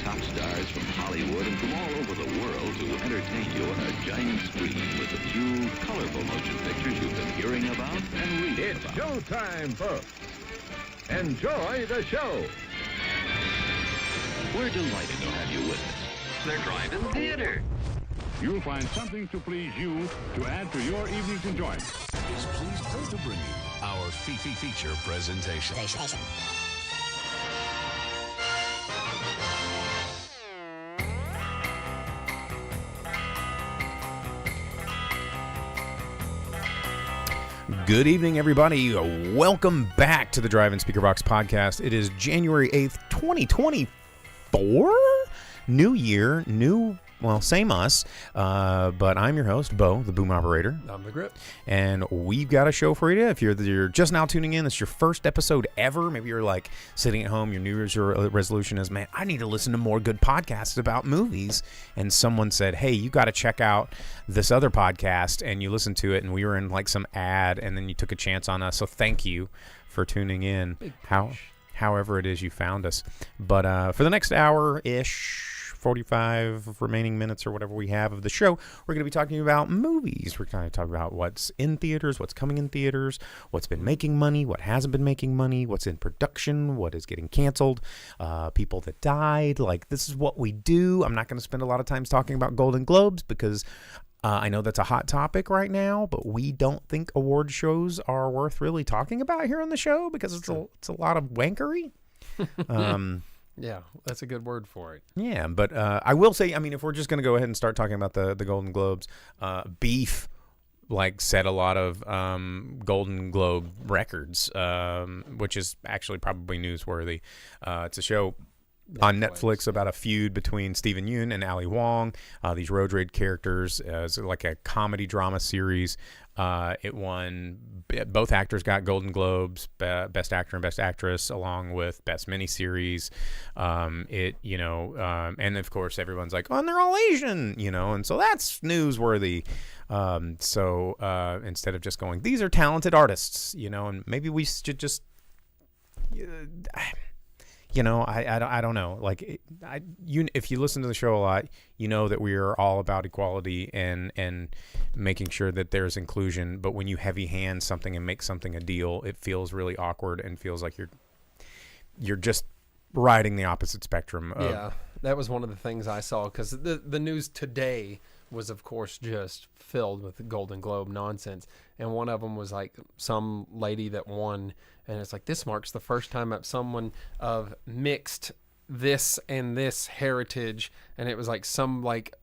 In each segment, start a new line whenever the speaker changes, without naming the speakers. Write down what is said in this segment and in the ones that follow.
top stars from Hollywood and from all over the world to entertain you on a giant screen with a few colorful motion pictures you've been hearing about and reading
It's
about.
showtime, folks. Enjoy the show.
We're delighted to have you with us. They're driving theater.
You'll find something to please you to add to your evening's enjoyment.
Is pleased to bring you our feature presentation.
Good evening, everybody. Welcome back to the Drive-In Speaker Box podcast. It is January 8th, 2024. New year, same us. But I'm your host, Bo, the boom operator.
I'm the grip.
And we've got a show for you. If you're just now tuning in, it's your first episode ever. Maybe you're like sitting at home, your New Year's resolution is, man, I need to listen to more good podcasts about movies. And someone said, hey, you got to check out this other podcast. And you listened to it, and we were in like some ad, and then you took a chance on us. So thank you for tuning in. However it is you found us. But for the next hour-ish, 45 remaining minutes or whatever we have of the show, we're going to be talking about movies. We're going to talk about what's in theaters, what's coming in theaters, what's been making money, what hasn't been making money, what's in production, what is getting canceled, people that died. Like, this is what we do. I'm not going to spend a lot of time talking about Golden Globes because I know that's a hot topic right now, but we don't think award shows are worth really talking about here on the show because it's a lot of wankery.
Yeah, that's a good word for it.
Yeah, but I will say, I mean, if we're just going to go ahead and start talking about the Golden Globes, Beef, set a lot of Golden Globe records, which is actually probably newsworthy. It's a show on Netflix about a feud between Steven Yeun and Ali Wong, these road rage characters. It's like a comedy drama series. It won, both actors got Golden Globes, Best Actor and Best Actress, along with Best Miniseries. And of course everyone's like, oh, and they're all Asian, and so that's newsworthy. So instead of just going, these are talented artists, and maybe we should just, I don't know. If you listen to the show a lot, you know that we are all about equality and making sure that there's inclusion. But when you heavy hand something and make something a deal, it feels really awkward and feels like you're just riding the opposite spectrum.
Yeah, that was one of the things I saw because the news today was, of course, just filled with Golden Globe nonsense. And one of them was like some lady that won. And it's like, this marks the first time that someone of mixed this and this heritage. And it was like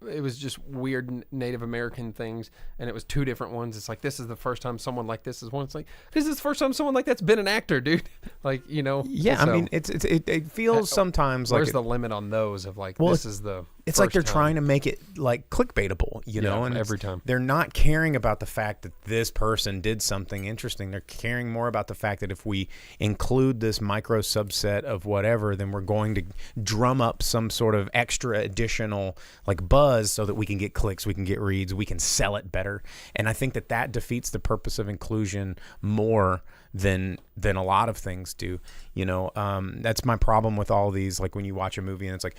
it was just weird Native American things. And it was two different ones. It's like, this is the first time someone like this is one. It's like, this is the first time someone like that's been an actor, dude.
Yeah, so, I mean, it feels sometimes like.
Where's the limit on those of this is the.
It's like they're trying to make it like clickbaitable, and
every time
they're not caring about the fact that this person did something interesting. They're caring more about the fact that if we include this micro subset of whatever, then we're going to drum up some sort of extra additional buzz so that we can get clicks, we can get reads, we can sell it better. And I think that defeats the purpose of inclusion more than a lot of things do. That's my problem with all these. Like when you watch a movie and it's like,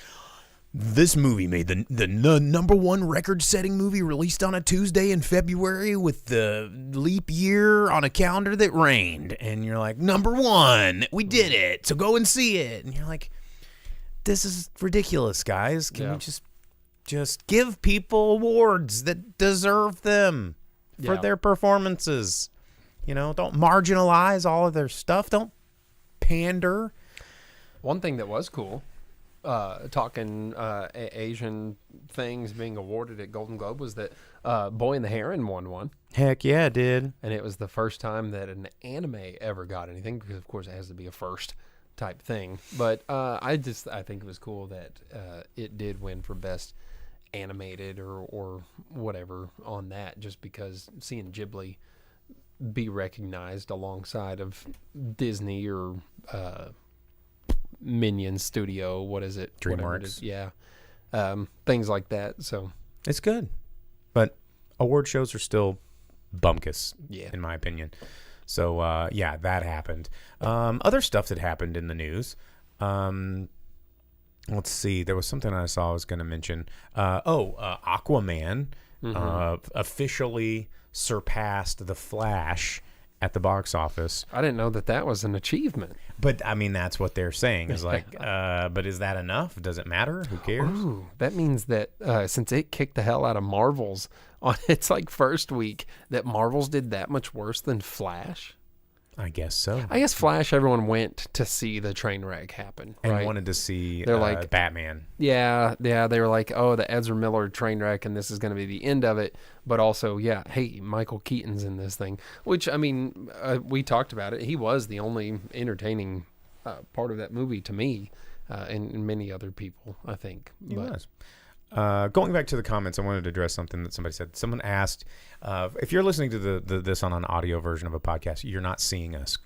this movie made the number one record-setting movie released on a Tuesday in February with the leap year on a calendar that rained. And you're like, number one, we did it, so go and see it. And you're like, this is ridiculous, guys. Can we just give people awards that deserve them for their performances? Don't marginalize all of their stuff. Don't pander.
One thing that was cool, talking Asian things being awarded at Golden Globe, was that Boy and the Heron won one.
Heck yeah, it did.
And it was the first time that an anime ever got anything, because of course it has to be a first type thing. But I think it was cool that it did win for best animated or whatever on that, just because seeing Ghibli be recognized alongside of Disney or Minion Studio, what is it?
DreamWorks.
Yeah. Things like that. So
it's good. But award shows are still bumkus, in my opinion. So, that happened. Other stuff that happened in the news. let's see. There was something I saw I was going to mention. Aquaman officially surpassed The Flash at the box office.
I didn't know that was an achievement.
But, I mean, that's what they're saying. Is like, but is that enough? Does it matter? Who cares?
Ooh, that means that since it kicked the hell out of Marvel's on its like first week, that Marvel's did that much worse than Flash.
I guess so.
I guess Flash, everyone went to see the train wreck happen,
And
right?
wanted to see
They're like,
Batman.
Yeah, they were like, oh, the Ezra Miller train wreck, and this is going to be the end of it. But also, yeah, hey, Michael Keaton's in this thing, which, I mean, we talked about it. He was the only entertaining part of that movie to me, and many other people, I think.
He was. Going back to the comments, I wanted to address something that somebody said. Someone asked, if you're listening to this on an audio version of a podcast, you're not seeing us.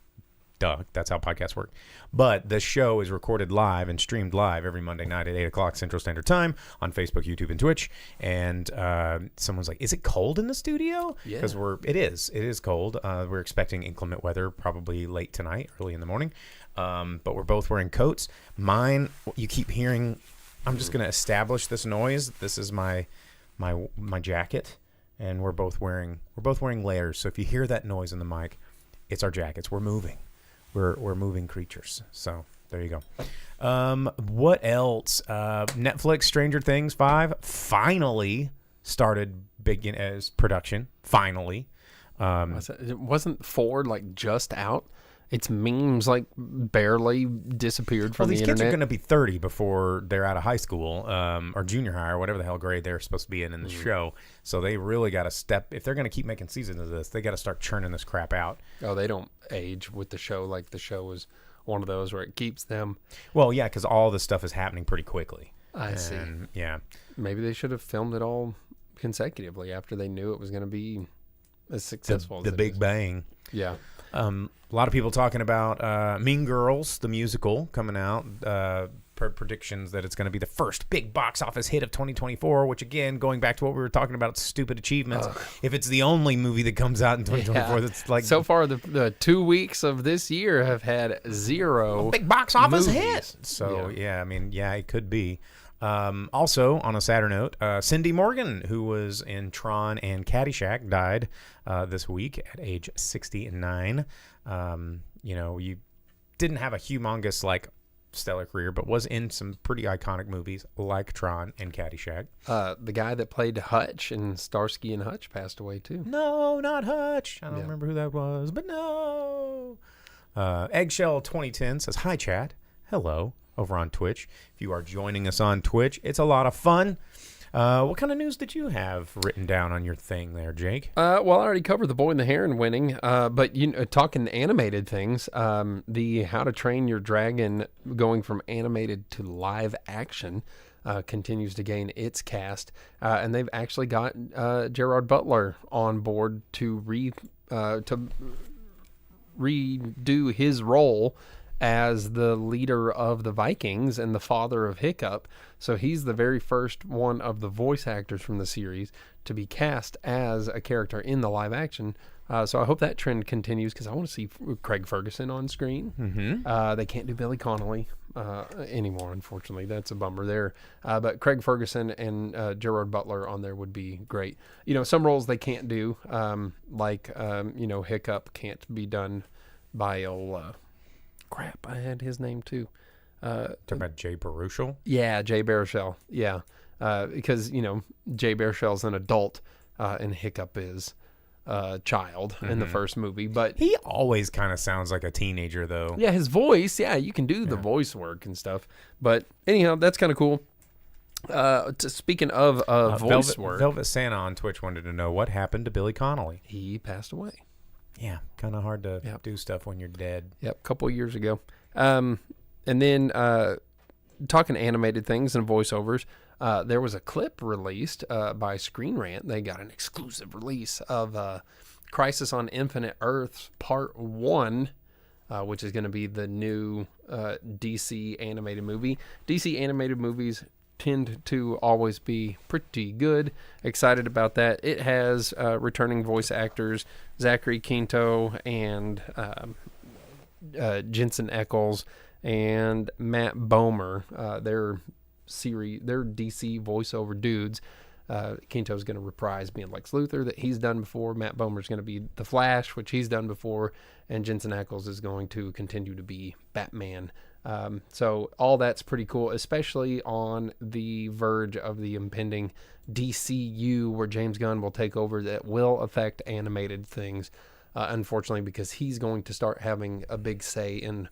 Duh, that's how podcasts work. But the show is recorded live and streamed live every Monday night at 8 o'clock Central Standard Time on Facebook, YouTube, and Twitch. And someone's like, is it cold in the studio?
Yeah.
Because it is cold. We're expecting inclement weather probably late tonight, early in the morning. But we're both wearing coats. Mine, you keep hearing... I'm just going to establish this noise. This is my jacket, and we're both wearing layers. So if you hear that noise in the mic, it's our jackets. We're moving. We're moving creatures. So there you go. What else? Netflix Stranger Things 5 finally started as production. Finally.
Wasn't 4 like just out? Its memes like barely disappeared from
these
the
kids
internet.
are going to be 30 before they're out of high school or junior high or whatever the hell grade they're supposed to be in the show. So they really got to step. If they're going to keep making seasons of this, they got to start churning this crap out.
Oh, they don't age with the show. Like the show is one of those where it keeps them.
Well, yeah, because all this stuff is happening pretty quickly.
I see.
Yeah.
Maybe they should have filmed it all consecutively after they knew it was going to be as successful as
The
it
Big
is.
Bang.
Yeah.
A lot of people talking about Mean Girls, the musical, coming out. Predictions that it's going to be the first big box office hit of 2024, which, again, going back to what we were talking about, stupid achievements. If it's the only movie that comes out in 2024 that's like...
So far, the 2 weeks of this year have had 0
big box office
movies.
hit. So, yeah, I mean, yeah, it could be. Also, on a sadder note, Cindy Morgan, who was in Tron and Caddyshack, died this week at age 69. You didn't have a humongous, stellar career, but was in some pretty iconic movies like Tron and Caddyshack.
The guy that played Hutch in Starsky and Hutch passed away, too.
No, not Hutch. I don't remember who that was, but no. Eggshell 2010 says, hi, chat. Hello. Over on Twitch. If you are joining us on Twitch, it's a lot of fun. What kind of news did you have written down on your thing there, Jake?
Well, I already covered The Boy and the Heron winning, but talking animated things, the How to Train Your Dragon going from animated to live action continues to gain its cast, and they've actually got Gerard Butler on board to redo his role as the leader of the Vikings and the father of Hiccup. So he's the very first one of the voice actors from the series to be cast as a character in the live action. So I hope that trend continues because I want to see Craig Ferguson on screen. Mm-hmm. They can't do Billy Connolly anymore, unfortunately. That's a bummer there. But Craig Ferguson and Gerard Butler on there would be great. Some roles they can't do, Hiccup can't be done by crap, I had his name too.
Talking about Jay Baruchel?
Yeah, Jay Baruchel. Yeah, because Jay Baruchel's an adult, and Hiccup is a child in the first movie. But
he always kind of sounds like a teenager, though.
Yeah, his voice. Yeah, you can do the voice work and stuff. But anyhow, that's kind of cool. Speaking of voice work,
Velvet Santa on Twitch wanted to know what happened to Billy Connolly.
He passed away.
Yeah, kind of hard to do stuff when you're dead.
Yep, a couple of years ago. And then talking animated things and voiceovers, there was a clip released by Screen Rant. They got an exclusive release of Crisis on Infinite Earths Part 1, which is going to be the new DC animated movie. DC animated movies tend to always be pretty good. Excited about that. It has returning voice actors Zachary Quinto and Jensen Ackles and Matt Bomer. They're DC voiceover dudes. Quinto's going to reprise being Lex Luthor that he's done before. Matt Bomer's going to be the Flash, which he's done before, and Jensen Ackles is going to continue to be Batman. So all that's pretty cool, especially on the verge of the impending DCU where James Gunn will take over, that will affect animated things, unfortunately, because he's going to start having a big say in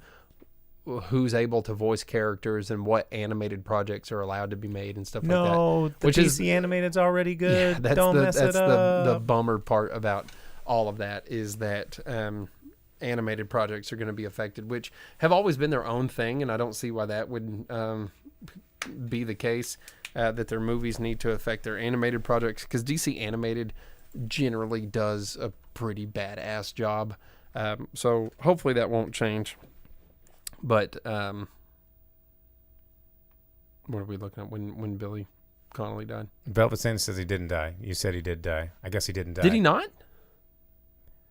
who's able to voice characters and what animated projects are allowed to be made and stuff like that.
No, the DC animated's already good.
Yeah,
Don't mess it up.
The bummer part about all of that is that animated projects are going to be affected, which have always been their own thing, and I don't see why that would be the case, that their movies need to affect their animated projects, because DC Animated generally does a pretty badass job. So hopefully that won't change. But what are we looking at when Billy Connolly died?
Velvet Santa says he didn't die. You said he did die. I guess he didn't die.
Did he not?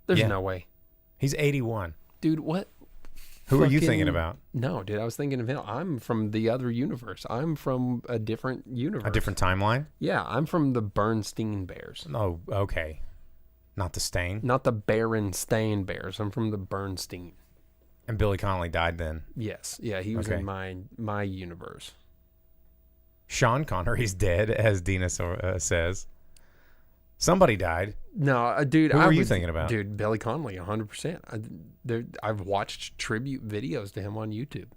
There's
Yeah.
no way.
He's 81.
Dude, what?
Who are you thinking about?
No, dude, I was thinking of him. I'm from the other universe. I'm from a different universe.
A different timeline?
Yeah, I'm from the Bernstein Bears.
Oh, okay. Not the Stain.
Not the Berenstain Bears. I'm from the Bernstein.
And Billy Connolly died then.
Yes. Yeah, he was
Okay.
in my universe.
Sean Connery's dead, as Dina says. Somebody died.
No, dude.
Who are you thinking about?
Dude, Billy Connolly, 100%. I've watched tribute videos to him on YouTube.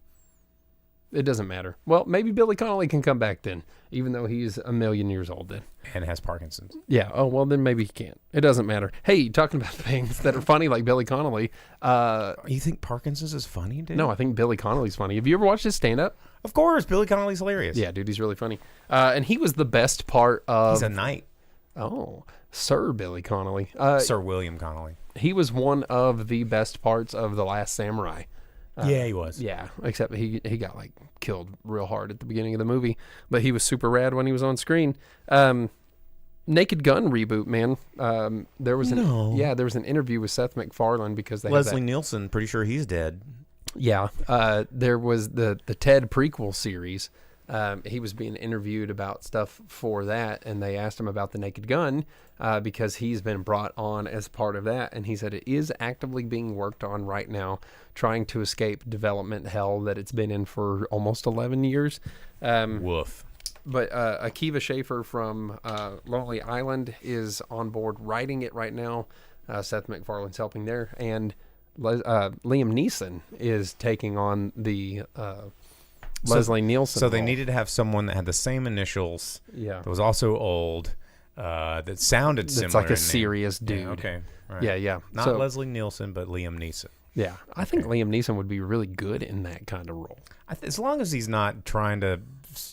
It doesn't matter. Well, maybe Billy Connolly can come back then, even though he's a million years old then.
And has Parkinson's.
Yeah. Oh, well, then maybe he can't. It doesn't matter. Hey, talking about things that are funny like Billy Connolly.
You think Parkinson's is funny, dude?
No, I think Billy Connolly's funny. Have you ever watched his stand-up?
Of course. Billy Connolly's hilarious.
Yeah, dude, he's really funny. And he was the best part of...
He's a knight.
Oh, Sir Billy Connolly.
Sir William Connolly.
He was one of the best parts of The Last Samurai.
Yeah, he was.
Yeah, except he got like killed real hard at the beginning of the movie, but he was super rad when he was on screen. Naked Gun reboot, man. There was an interview with Seth MacFarlane because they
Leslie Nielsen, pretty sure he's dead.
Yeah, there was the Ted prequel series. He was being interviewed about stuff for that, and they asked him about the Naked Gun because he's been brought on as part of that, and he said it is actively being worked on right now, trying to escape development hell that it's been in for almost 11 years.
Woof.
But Akiva Schaffer from Lonely Island is on board writing it right now. Seth MacFarlane's helping there, and Liam Neeson is taking on the Leslie Nielsen.
So they
role.
needed to have someone that had the same initials.
Yeah.
That was also old. That sounded similar.
It's like a
in name.
serious dude.
Yeah, okay. All right.
Yeah.
Not
So-
Leslie Nielsen, but Liam Neeson.
Yeah, I think Liam Neeson would be really good in that kind of role.
As long as he's not trying to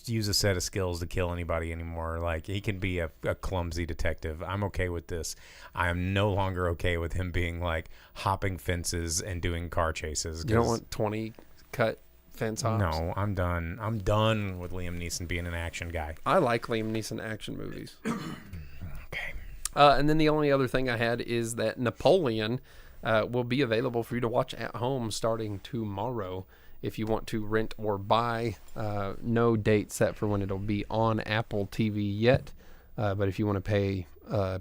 use a set of skills to kill anybody anymore, like he can be a clumsy detective. I'm okay with this. I am no longer okay with him being like hopping fences and doing car chases.
You don't want 20 cut fence hops?
No, I'm done. I'm done with Liam Neeson being an action guy.
I like Liam Neeson action movies.
Okay.
And then the only other thing I had is that Napoleon will be available for you to watch at home starting tomorrow. If you want to rent or buy, no date set for when it'll be on Apple TV yet. But if you want to pay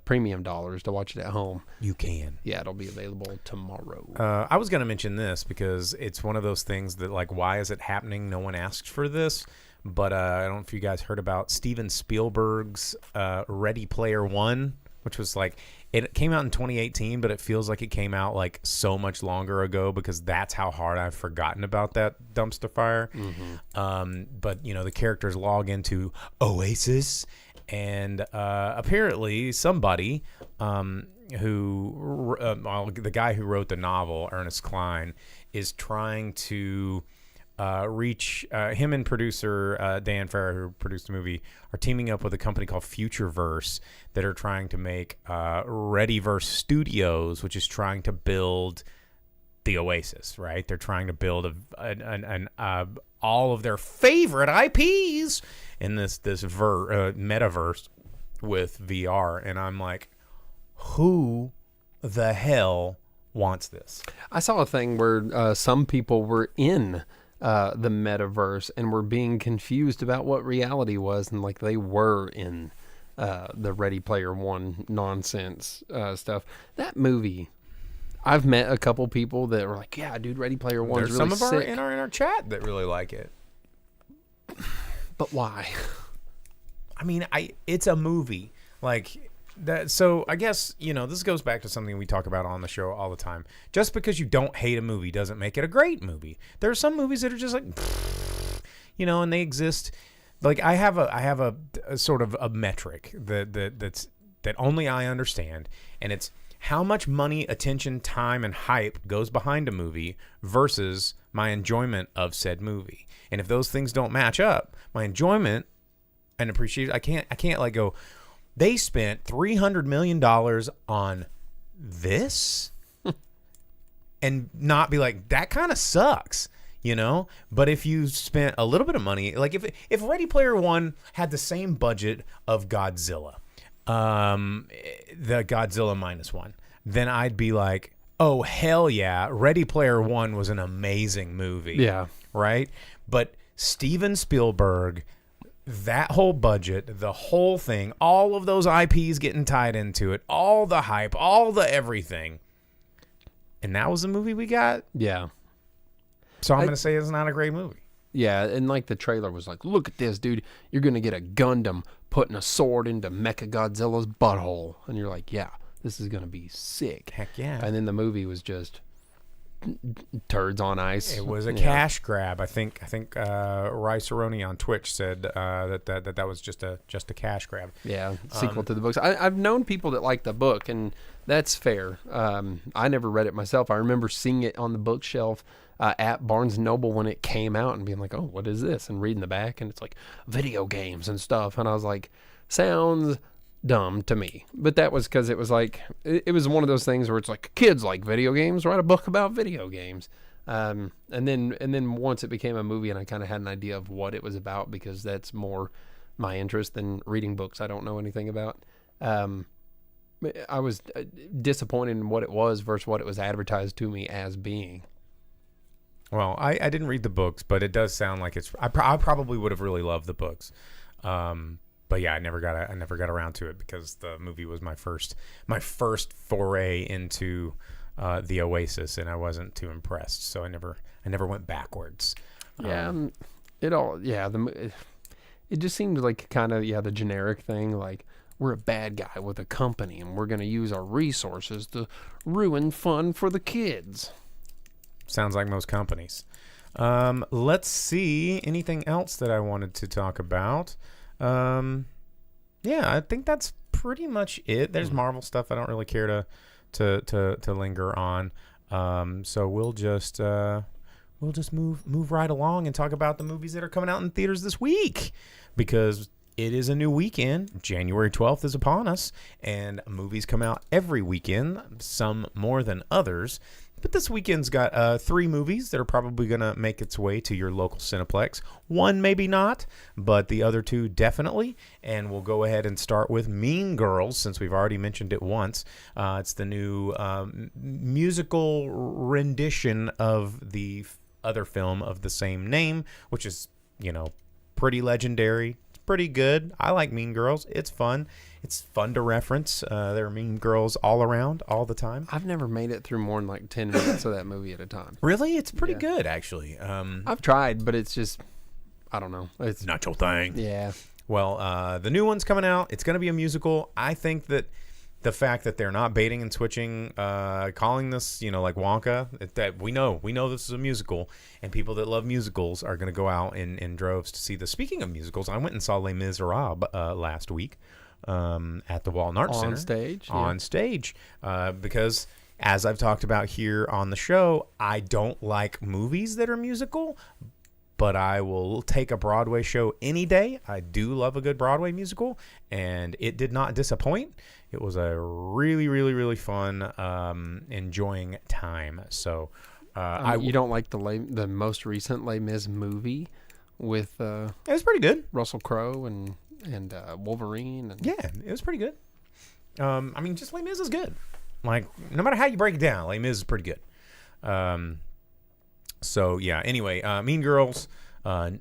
premium dollars to watch it at home,
You can.
yeah, it'll be available tomorrow.
I was going to mention this because it's one of those things that, like, why is it happening? No one asked for this. But I don't know if you guys heard about Steven Spielberg's Ready Player One, which was like, it came out in 2018, but it feels like it came out like so much longer ago because that's how hard I've forgotten about that dumpster fire. But, you know, the characters log into Oasis, and apparently somebody the guy who wrote the novel, Ernest Cline, is trying to reach him and producer Dan Farrar, who produced the movie, are teaming up with a company called Futureverse that are trying to make Readyverse Studios, which is trying to build the Oasis, right? They're trying to build all of their favorite IPs in this metaverse with VR, and I'm like, who the hell wants this?
I saw a thing where some people were in the metaverse and were being confused about what reality was, and like they were in the Ready Player One nonsense stuff. That movie, I've met a couple people that were like, "Yeah, dude, Ready Player One's
There's
really
some of our
sick."
in our chat that really like it.
But why?
I mean, it's a movie like that. So I guess, this goes back to something we talk about on the show all the time. Just because you don't hate a movie doesn't make it a great movie. There are some movies that are just like, and they exist. Like I have a sort of a metric that only I understand, and it's how much money, attention, time, and hype goes behind a movie versus my enjoyment of said movie. And if those things don't match up, my enjoyment and appreciation, I can't like go, they spent $300 million on this and not be like, that kind of sucks. But if you spent a little bit of money, like if Ready Player One had the same budget of Godzilla, the Godzilla -1, then I'd be like, oh, hell yeah, Ready Player One was an amazing movie.
Yeah.
Right? But Steven Spielberg, that whole budget, the whole thing, all of those IPs getting tied into it, all the hype, all the everything, and that was the movie we got?
Yeah.
So I'm going to say it's not a great movie.
Yeah, and like the trailer was like, look at this, dude. You're going to get a Gundam putting a sword into Mechagodzilla's butthole. And you're like, yeah, this is going to be sick.
Heck yeah.
And then the movie was just turds on ice.
It was a cash grab. I think Rice-A-Roni on Twitch said that was just a cash grab.
Yeah, sequel to the books. I've known people that like the book, and that's fair. I never read it myself. I remember seeing it on the bookshelf at Barnes & Noble when it came out and being like, oh, what is this? And reading the back, and it's like video games and stuff. And I was like, sounds dumb to me. But that was because it was like, it was one of those things where it's like, kids like video games, write a book about video games. And then once it became a movie and I kind of had an idea of what it was about, because that's more my interest than reading books I don't know anything about. I was disappointed in what it was versus what it was advertised to me as being.
Well, I didn't read the books, but it does sound like it's. I probably would have really loved the books, but yeah, I never got around to it because the movie was my first foray into the Oasis, and I wasn't too impressed, so I never went backwards.
Yeah, it just seemed like kind of the generic thing, like we're a bad guy with a company and we're going to use our resources to ruin fun for the kids.
Sounds like most companies. Let's see. Anything else that I wanted to talk about? Yeah, I think that's pretty much it. There's Marvel stuff I don't really care to linger on. So we'll just move right along and talk about the movies that are coming out in theaters this week, because it is a new weekend. January 12th is upon us, and movies come out every weekend, some more than others. But this weekend's got 3 movies that are probably going to make its way to your local Cineplex. One maybe not, but the other 2 definitely. And we'll go ahead and start with Mean Girls, since we've already mentioned it once. It's the new musical rendition of the other film of the same name, which is, pretty legendary. It's pretty good. I like Mean Girls. It's fun. It's fun to reference. There are mean girls all around, all the time.
I've never made it through more than like 10 minutes of that movie at a time.
Really? It's pretty good, actually.
I've tried, but it's just, I don't know. It's
not your thing.
Yeah.
Well, the new one's coming out. It's going to be a musical. I think that the fact that they're not baiting and switching, calling this, like Wonka, that we know this is a musical, and people that love musicals are going to go out in droves to see this. Speaking of musicals, I went and saw Les Miserables last week. At the Walton Arts Center. On stage. Because, as I've talked about here on the show, I don't like movies that are musical, but I will take a Broadway show any day. I do love a good Broadway musical, and it did not disappoint. It was a really, really, really fun, enjoying time. So,
you don't like the most recent Les Mis movie with
it was pretty good.
Russell Crowe and Wolverine.
Yeah, it was pretty good. Just Les Mis is good. Like, no matter how you break it down, Les Mis is pretty good. So yeah. Anyway, Mean Girls, coming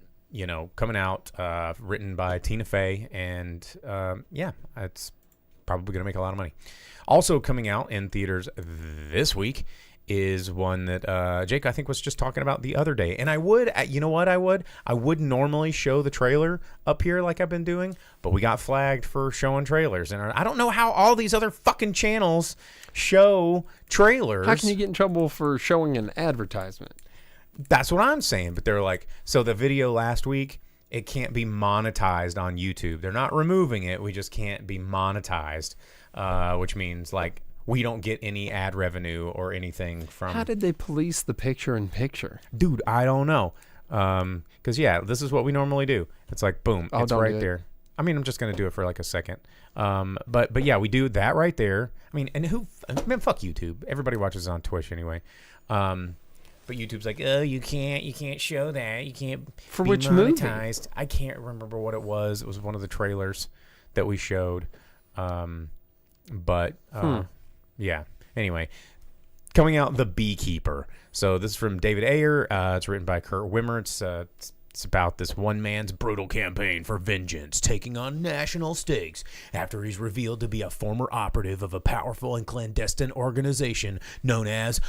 out, written by Tina Fey, and yeah, it's probably going to make a lot of money. Also coming out in theaters this week is one that Jake, I think, was just talking about the other day. And I would, you know what I would normally show the trailer up here like I've been doing, but we got flagged for showing trailers. And I don't know how all these other fucking channels show trailers.
How can you get in trouble for showing an advertisement?
That's what I'm saying. But they're like, so the video last week, it can't be monetized on YouTube. They're not removing it. We just can't be monetized, which means like we don't get any ad revenue or anything from.
How did they police the picture-in-picture?
Dude, I don't know. Because yeah, this is what we normally do. It's like boom, it's right there. I mean, I'm just gonna do it for like a second. But yeah, we do that right there. I mean, and fuck YouTube. Everybody watches on Twitch anyway. But YouTube's like, oh, you can't show that. You can't
for
be
which
monetized.
movie?
I can't remember what it was. It was one of the trailers that we showed. Yeah. Anyway, coming out, The Beekeeper. So this is from David Ayer. It's written by Kurt Wimmer. It's about this one man's brutal campaign for vengeance, taking on national stakes after he's revealed to be a former operative of a powerful and clandestine organization known as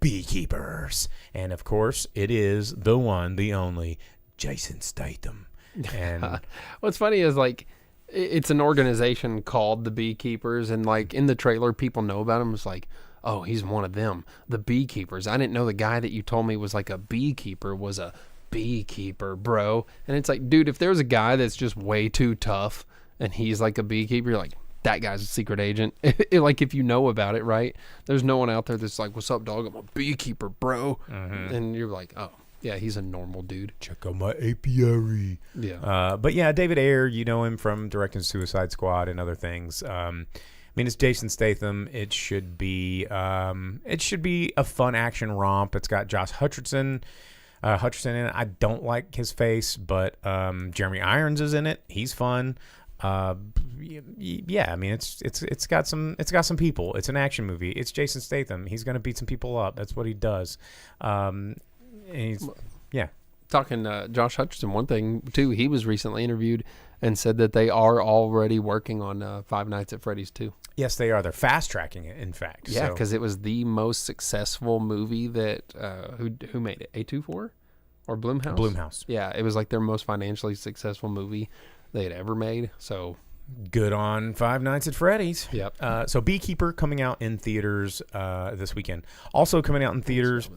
Beekeepers. And of course, it is the one, the only, Jason Statham. And
what's funny is like, it's an organization called the Beekeepers, and like in the trailer, people know about him. It's like, oh, he's one of them, the Beekeepers. I didn't know the guy that you told me was like a beekeeper was a beekeeper, bro. And it's like, dude, if there's a guy that's just way too tough and he's like a beekeeper, you're like, that guy's a secret agent. Like if you know about it, right? There's no one out there that's like, what's up, dog? I'm a beekeeper, bro. Mm-hmm. And you're like, oh. Yeah, he's a normal dude.
Check out my apiary.
Yeah.
But yeah, David Ayer, you know him from directing Suicide Squad and other things. I mean, it's Jason Statham. It should be a fun action romp. It's got Josh Hutcherson in it. I don't like his face, but Jeremy Irons is in it. He's fun. Yeah, I mean, it's got some people. It's an action movie. It's Jason Statham. He's gonna beat some people up. That's what he does.
Talking Josh Hutcherson, one thing too, he was recently interviewed and said that they are already working on Five Nights at Freddy's 2.
Yes, they are. They're fast tracking it, in fact.
Yeah, because it was the most successful movie that who made it? A24 or Blumhouse?
Blumhouse.
Yeah, it was like their most financially successful movie they had ever made. So
good on Five Nights at Freddy's.
Yep.
So Beekeeper coming out in theaters this weekend. Also coming out in theaters,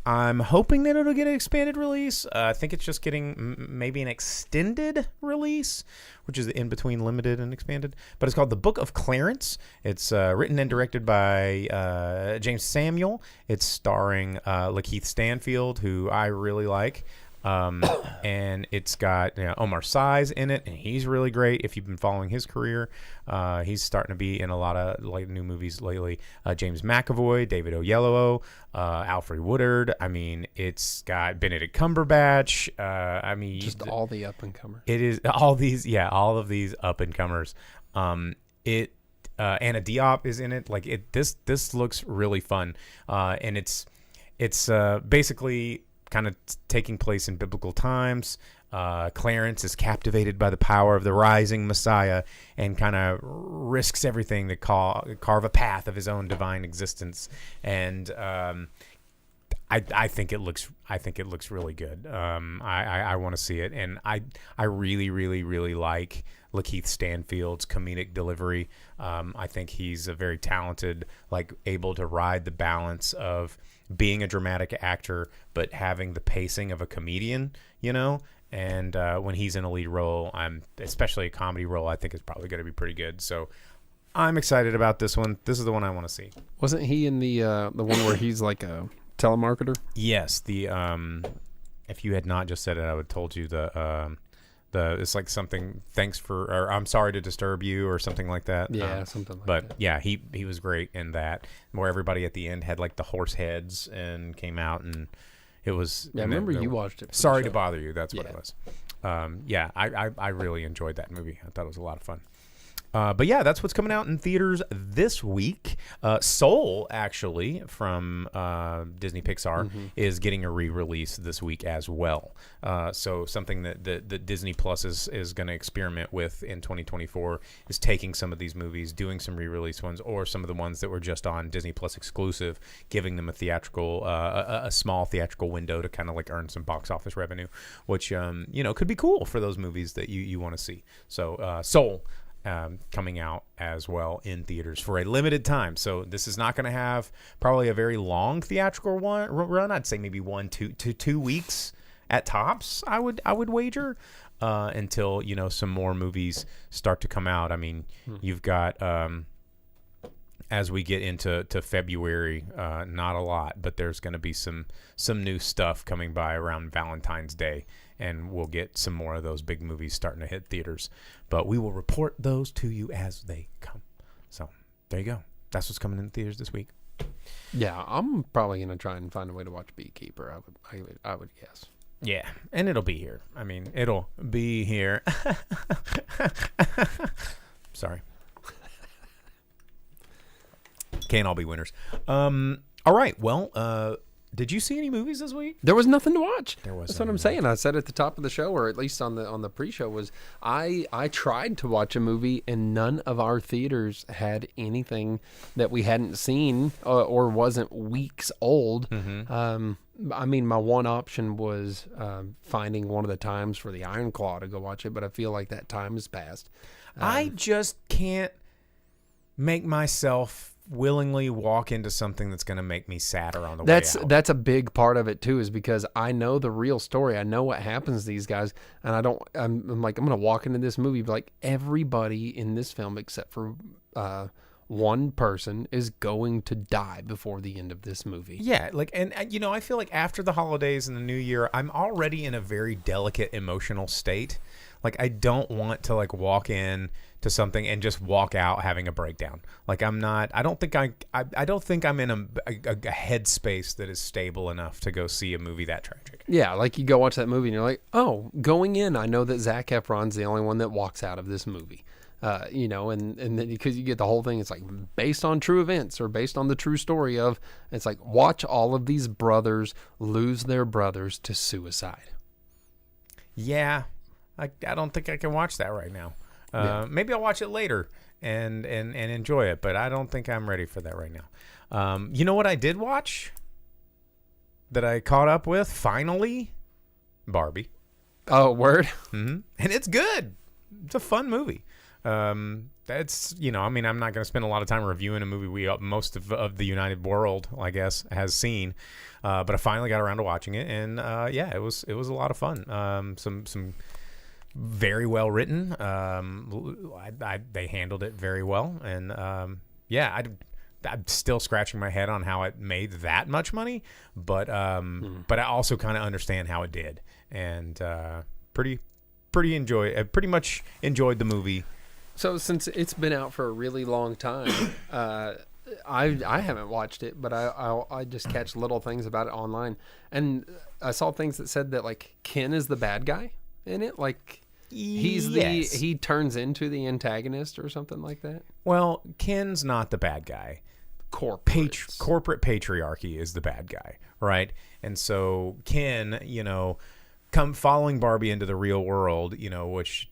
I'm hoping that it'll get an expanded release. I think it's just getting maybe an extended release, which is in between limited and expanded. But it's called The Book of Clarence. It's written and directed by James Samuel. It's starring Lakeith Stanfield, who I really like. And it's got Omar Sy's in it, and he's really great. If you've been following his career, he's starting to be in a lot of like new movies lately. James McAvoy, David Oyelowo, Alfred Woodard. I mean, it's got Benedict Cumberbatch. I mean,
just all the up and comers.
It is all of these up and comers. Anna Diop is in it. Like this looks really fun, and it's basically kind of taking place in biblical times. Clarence is captivated by the power of the rising Messiah and kind of risks everything to carve a path of his own divine existence. And I think it looks really good. I want to see it, and I really, really, really like Lakeith Stanfield's comedic delivery. I think he's a very talented, like able to ride the balance of being a dramatic actor but having the pacing of a comedian, and when he's in a lead role, especially a comedy role, I think it's probably going to be pretty good. So I'm excited about this one. This is the one I want to see.
Wasn't he in the one where he's like a telemarketer?
Yes, the if you had not just said it, I would have told you the it's like something or I'm sorry to disturb you or something like that.
Yeah, something like
that. But
yeah,
he was great in that, where everybody at the end had like the horse heads and came out, and it was.
Yeah, I remember you watched it.
Sorry to bother you. That's what it was. I really enjoyed that movie. I thought it was a lot of fun. But yeah, that's what's coming out in theaters this week. Soul, actually, from Disney Pixar, is getting a re-release this week as well. So something that Disney Plus is going to experiment with in 2024 is taking some of these movies, doing some re-release ones, or some of the ones that were just on Disney Plus exclusive, giving them a theatrical, a small theatrical window to kind of like earn some box office revenue, which could be cool for those movies that you want to see. So Soul. Coming out as well in theaters for a limited time. So this is not going to have probably a very long theatrical run. I'd say maybe 2 weeks at tops. I would wager until some more movies start to come out. I mean, you've got as we get into February, not a lot, but there's going to be some new stuff coming by around Valentine's Day. And we'll get some more of those big movies starting to hit theaters. But we will report those to you as they come. So there you go. That's what's coming in theaters this week.
Yeah, I'm probably going to try and find a way to watch Beekeeper, I would guess.
Yeah, and it'll be here. I mean, it'll be here. Sorry. Can't all be winners. All right, well... did you see any movies this week?
There was nothing to watch.
That's
what I'm saying. I said at the top of the show, or at least on the pre-show, was I tried to watch a movie and none of our theaters had anything that we hadn't seen or wasn't weeks old. I mean, my one option was finding one of the times for the Iron Claw to go watch it, but I feel like that time has passed.
I just can't make myself willingly walk into something that's going to make me sadder on the way out.
That's a big part of it too, is because I know the real story. I know what happens to these guys, and I'm like, I'm going to walk into this movie like everybody in this film except for one person is going to die before the end of this movie.
Yeah, and I feel like after the holidays and the new year, I'm already in a very delicate emotional state. Like, I don't want to walk in to something and just walk out having a breakdown. Like, I don't think I'm in a headspace that is stable enough to go see a movie that tragic.
Yeah, like you go watch that movie and you're like, oh, going in, I know that Zac Efron's the only one that walks out of this movie. And then because you get the whole thing, it's like based on true events or based on the true story of, it's like, watch all of these brothers lose their brothers to suicide. Yeah.
I don't think I can watch that right now. Maybe I'll watch it later and enjoy it, but I don't think I'm ready for that right now. You know what I did watch that I caught up with finally? Barbie.
Oh, word?
Mm-hmm. And it's good. It's a fun movie. That's, I mean, I'm not going to spend a lot of time reviewing a movie most of the United World, I guess, has seen. But I finally got around to watching it, and it was a lot of fun. Some very well written. They handled it very well, and I'm still scratching my head on how it made that much money, but I also kind of understand how it did, and pretty much enjoyed the movie.
So since it's been out for a really long time, I haven't watched it, but I just catch little things about it online, and I saw things that said that Ken is the bad guy in it, he turns into the antagonist or something like that.
Well, Ken's not the bad guy. Corporate patriarchy is the bad guy, right? And so Ken, come following Barbie into the real world, which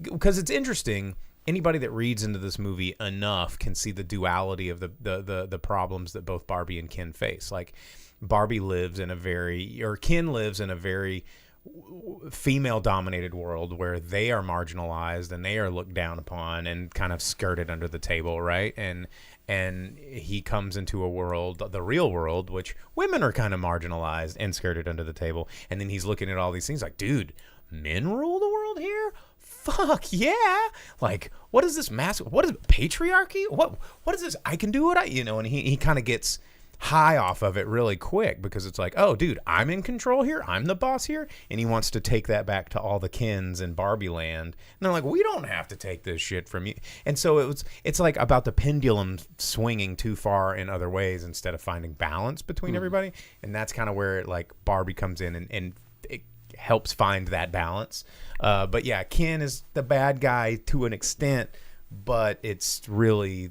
because it's interesting. Anybody that reads into this movie enough can see the duality of the problems that both Barbie and Ken face. Like, Ken lives in a very female-dominated world where they are marginalized and they are looked down upon and kind of skirted under the table, right? And he comes into a world, the real world, which women are kind of marginalized and skirted under the table. And then he's looking at all these things like, dude, men rule the world here? Fuck yeah! Like, what is this what is patriarchy? What is this? I can do what and he kind of gets high off of it really quick because it's like, oh, dude, I'm in control here. I'm the boss here. And he wants to take that back to all the Kens in Barbie land. And they're like, we don't have to take this shit from you. And so it's like about the pendulum swinging too far in other ways instead of finding balance between everybody. And that's kind of where Barbie comes in and it helps find that balance. But yeah, Ken is the bad guy to an extent, but it's really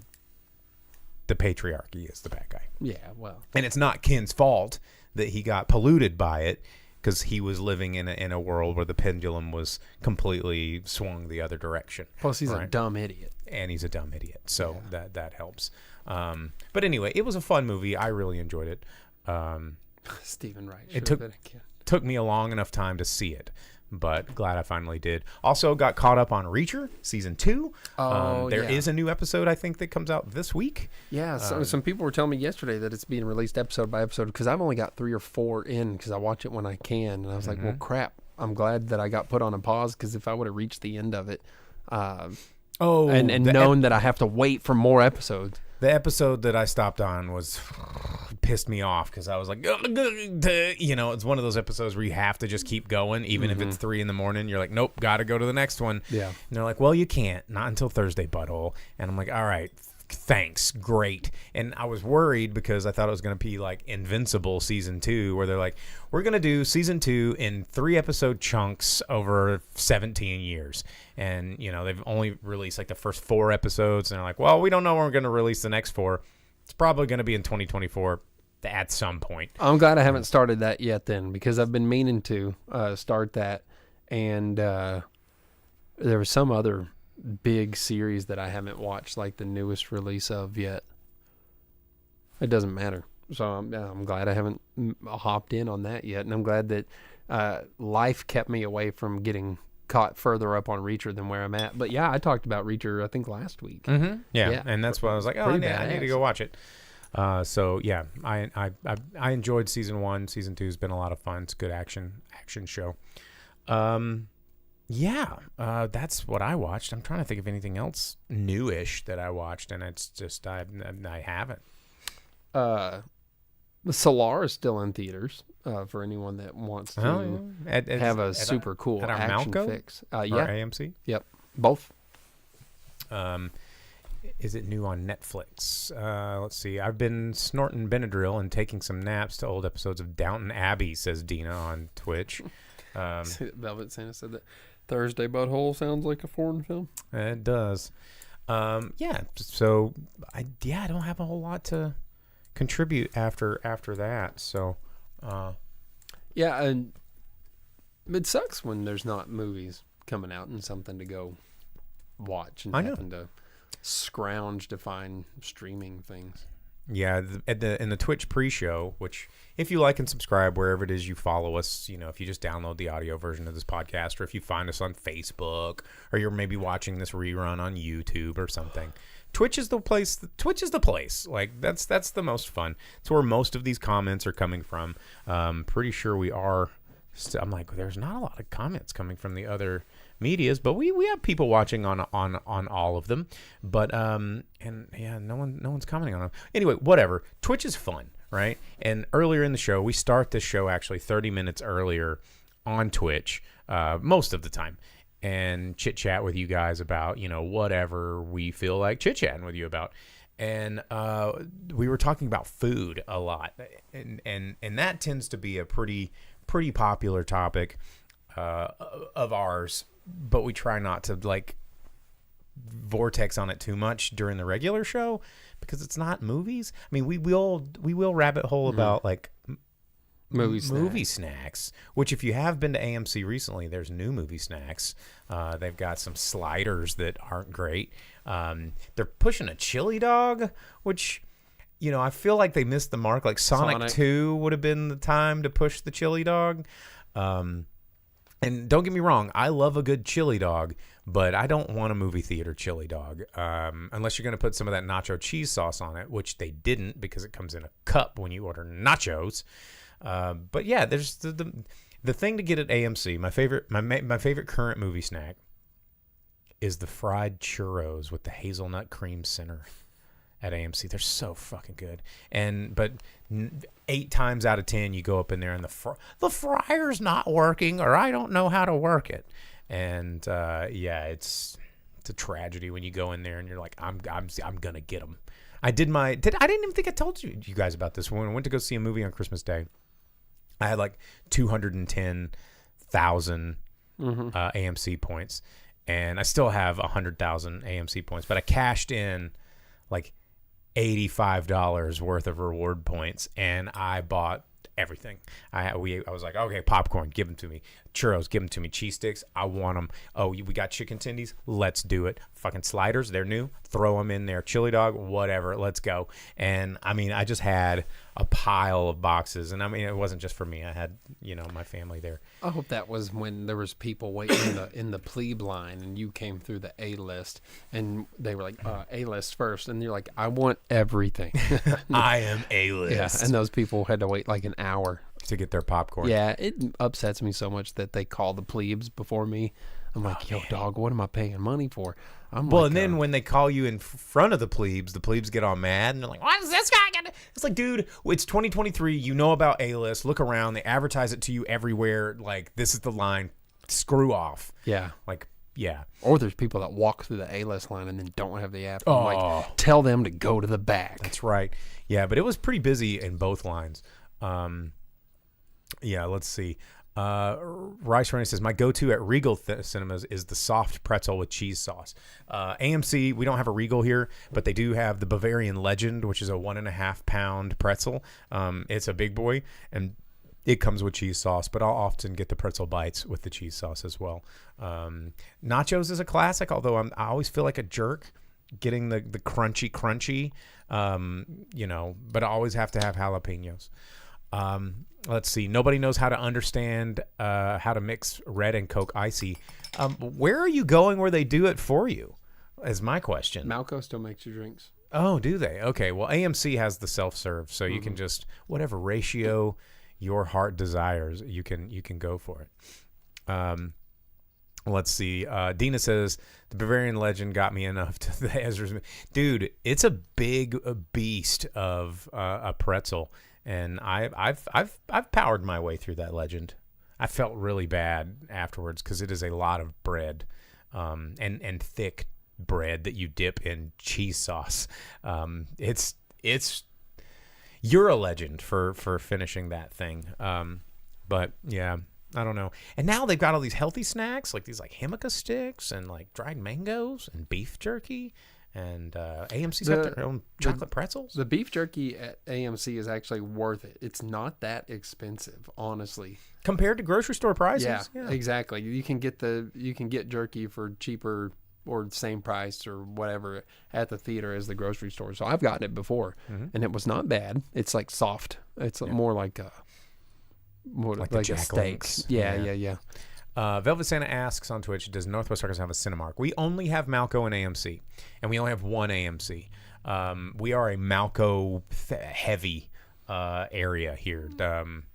the patriarchy is the bad guy.
Yeah, well,
And it's not Ken's fault that he got polluted by it, because he was living in a world where the pendulum was completely swung the other direction.
plus he's a
right?
dumb idiot.
And he's a dumb idiot, so that helps. But anyway, it was a fun movie. I really enjoyed it.
Stephen Wright.
It took me a long enough time to see it, but glad I finally did. Also got caught up on Reacher season 2. There is a new episode I think that comes out this week.
Yeah, so some people were telling me yesterday that it's being released episode by episode, because I've only got 3 or 4 in, because I watch it when I can, and I was like, well, crap. I'm glad that I got put on a pause, because if I would have reached the end of it, and known that I have to wait for more episodes.
The episode that I stopped on was pissed me off, because I was like, it's one of those episodes where you have to just keep going, even if it's 3 a.m. You're like, nope, got to go to the next one.
Yeah.
And they're like, well, you can't, not until Thursday, butthole. And I'm like, all right, thanks, great. And I was worried because I thought it was going to be like Invincible season 2, where they're like, we're going to do season 2 in 3 episode chunks over 17 years. And, they've only released like the first 4 episodes. And they're like, well, we don't know when we're going to release the next 4. It's probably going to be in 2024 at some point.
I'm glad I haven't started that yet then, because I've been meaning to start that. And there was some other big series that I haven't watched, like the newest release of yet. It doesn't matter. So I'm glad I haven't hopped in on that yet. And I'm glad that life kept me away from getting caught further up on Reacher than where I'm at. But yeah, I talked about Reacher, I think, last week.
Mm-hmm. Yeah, and that's why I was like, I need to go watch it. So yeah, I enjoyed season 1. Season 2 has been a lot of fun. It's a good action show. That's what I watched. I'm trying to think of anything else newish that I watched, and it's just I haven't.
Solar is still in theaters for anyone that wants to have a super cool
at our
action
Malco?
fix.
Or AMC?
Yep, both.
Is it new on Netflix? Let's see. I've been snorting Benadryl and taking some naps to old episodes of Downton Abbey, says Dina on Twitch.
Velvet Santa said that Thursday Butthole sounds like a foreign film.
It does. So I don't have a whole lot to contribute after that. So
yeah, and it sucks when there's not movies coming out and something to go watch and having to scrounge to find streaming things.
Yeah, in the Twitch pre-show, which if you like and subscribe wherever it is you follow us, if you just download the audio version of this podcast, or if you find us on Facebook, or you're maybe watching this rerun on YouTube or something, Twitch is the place. Like that's the most fun. It's where most of these comments are coming from. Pretty sure we are. I'm like, there's not a lot of comments coming from the other medias, but we have people watching on all of them. But no one's commenting on them. Anyway, whatever. Twitch is fun, right? And earlier in the show, we start this show actually 30 minutes earlier on Twitch, most of the time, and chit chat with you guys about whatever we feel like chit chatting with you about. And we were talking about food a lot, and that tends to be a pretty popular topic of ours, but we try not to vortex on it too much during the regular show, because it's not movies. I mean, we will rabbit hole about movie snacks, which if you have been to AMC recently, there's new movie snacks. They've got some sliders that aren't great. They're pushing a chili dog, which I feel like they missed the mark. Like Sonic 2 would have been the time to push the chili dog. And don't get me wrong, I love a good chili dog, but I don't want a movie theater chili dog unless you're going to put some of that nacho cheese sauce on it, which they didn't, because it comes in a cup when you order nachos. But yeah, there's the thing to get at AMC. My favorite current movie snack is the fried churros with the hazelnut cream center at AMC. They're so fucking good. But 8 times out of 10, you go up in there and the fryer's not working, or I don't know how to work it. And it's a tragedy when you go in there and you're like, I'm gonna get them. I didn't even think I told you guys about this when I went to go see a movie on Christmas Day. I had like 210 100,000 AMC points, and I still have 100,000 AMC points, but I cashed in like $85 worth of reward points, and I bought everything. I was like, okay, popcorn, give them to me. Churros, give them to me. Cheese sticks, I want them. Oh, we got chicken tendies, let's do it. Fucking sliders, they're new, throw them in there. Chili dog, whatever, let's go. And I mean, I just had a pile of boxes, and I mean, it wasn't just for me. I had, my family there.
I hope that was when there was people waiting in the plebe line, and you came through the A list, and they were like, A list first, and you're like, I want everything.
I am A-list.
Yeah, and those people had to wait like an hour
to get their popcorn.
Yeah, it upsets me so much that they call the plebes before me. I'm like, yo, dog, what am I paying money for?
And then when they call you in front of the plebes get all mad, and they're like, what is this guy gonna? It's like, dude, it's 2023. You know about A-list. Look around. They advertise it to you everywhere. Like, this is the line. Screw off.
Yeah.
Like, yeah.
Or there's people that walk through the A-list line and then don't have the app. I'm like, tell them to go to the back.
That's right. Yeah, but it was pretty busy in both lines. Yeah, let's see. Rice Running says, my go-to at Regal Cinemas is the soft pretzel with cheese sauce. AMC, we don't have a Regal here, but they do have the Bavarian Legend, which is a 1.5 pound pretzel. It's a big boy, and it comes with cheese sauce, but I'll often get the pretzel bites with the cheese sauce as well. Nachos is a classic, although I always feel like a jerk getting the crunchy, but I always have to have jalapenos. Let's see. Nobody knows how to understand how to mix red and Coke Icy. Where are you going where they do it for you? Is my question.
Malco still makes your drinks.
Oh, do they? Okay. Well, AMC has the self-serve, so you can just whatever ratio your heart desires, you can go for it. Let's see. Dina says the Bavarian Legend got me enough to the Ezra's. Dude, it's a big beast of a pretzel. And I've powered my way through that Legend. I felt really bad afterwards because it is a lot of bread, and thick bread that you dip in cheese sauce. It's you're a legend for finishing that thing. But yeah, I don't know. And now they've got all these healthy snacks like these Himika sticks and like dried mangoes and beef jerky. And AMC's got their own chocolate pretzels.
The beef jerky at AMC is actually worth it. It's not that expensive, honestly,
compared to grocery store prices.
Yeah, exactly. You can get jerky for cheaper or the same price or whatever at the theater as the grocery store. So I've gotten it before, and it was not bad. It's like soft. It's more like a steak. Yeah.
Velvet Santa asks on Twitch, does Northwest Arkansas have a Cinemark? We only have Malco and AMC, and we only have one AMC. We are a Malco heavy area here.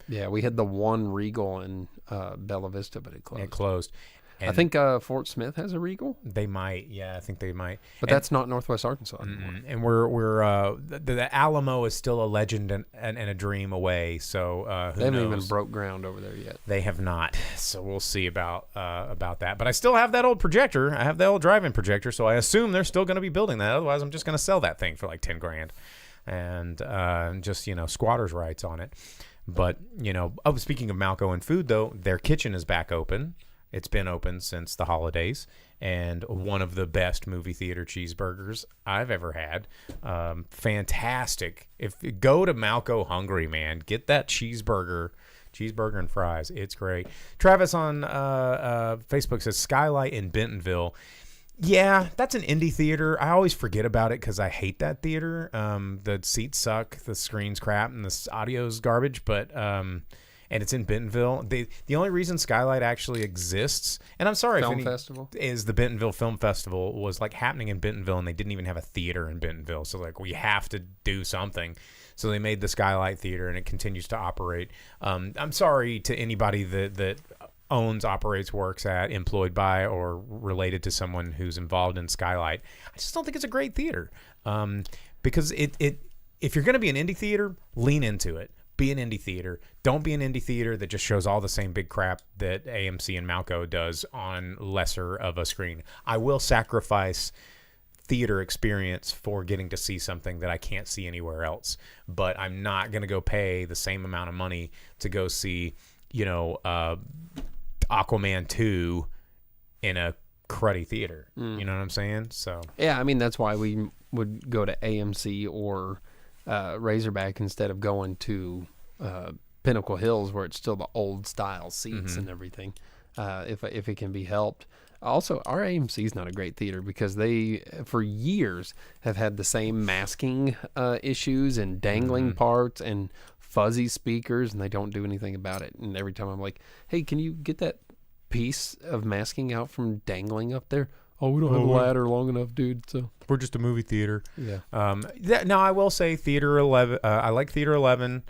Yeah, we had the one Regal in Bella Vista, but it closed.
It closed. And
I think Fort Smith has a Regal.
They might. Yeah, I think they might.
But that's not Northwest Arkansas anymore.
And we're the Alamo is still a legend and a dream away. So who
they haven't
knows?
even broke ground over there yet.
They have not. So we'll see about that. But I still have that old projector. I have the old drive-in projector. So I assume they're still going to be building that. Otherwise, I'm just going to sell that thing for like $10,000 and just squatters' rights on it. But speaking of Malco and food though, their kitchen is back open. It's been open since the holidays, and one of the best movie theater cheeseburgers I've ever had. Fantastic. If you go to Malco hungry, man, get that cheeseburger and fries. It's great. Travis on Facebook says Skylight in Bentonville. Yeah, that's an indie theater. I always forget about it because I hate that theater. The seats suck, the screen's crap, and the audio's garbage, but... and it's in Bentonville. The only reason Skylight actually exists, and I'm sorry,
Festival
is the Bentonville Film Festival was like happening in Bentonville, and they didn't even have a theater in Bentonville. So like we have to do something. So they made the Skylight Theater, and it continues to operate. I'm sorry to anybody that owns, operates, works at, employed by, or related to someone who's involved in Skylight. I just don't think it's a great theater because if you're going to be an indie theater, lean into it. Be an indie theater. Don't be an indie theater that just shows all the same big crap that AMC and Malco does on lesser of a screen. I will sacrifice theater experience for getting to see something that I can't see anywhere else, but I'm not going to go pay the same amount of money to go see, 3 Aquaman 2 in a cruddy theater. You know what I'm saying? So
Yeah, I mean, that's why we would go to AMC or Razorback instead of going to Pinnacle Hills, where it's still the old style seats and everything, if it can be helped. Also, our AMC is not a great theater because they, for years, have had the same masking issues and dangling parts and fuzzy speakers, and they don't do anything about it. And every time I'm like, hey, can you get that piece of masking out from dangling up there? Oh, we don't have a ladder long enough, dude. So
we're just a movie theater.
Yeah.
Now, I will say Theater 11. I like Theater 11.